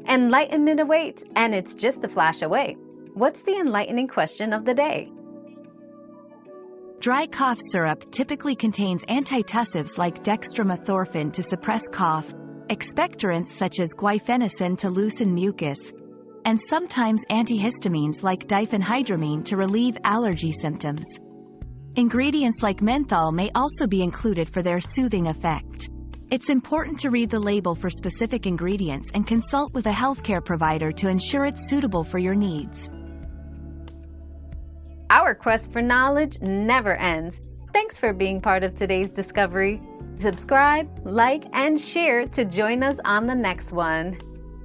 Enlightenment awaits, and it's just a flash away. What's the enlightening question of the day? Dry cough syrup typically contains antitussives like dextromethorphan to suppress cough, expectorants such as guaifenesin to loosen mucus, and sometimes antihistamines like diphenhydramine to relieve allergy symptoms. Ingredients like menthol may also be included for their soothing effect. It's important to read the label for specific ingredients and consult with a healthcare provider to ensure it's suitable for your needs. Our quest for knowledge never ends. Thanks for being part of today's discovery. Subscribe, like, and share to join us on the next one.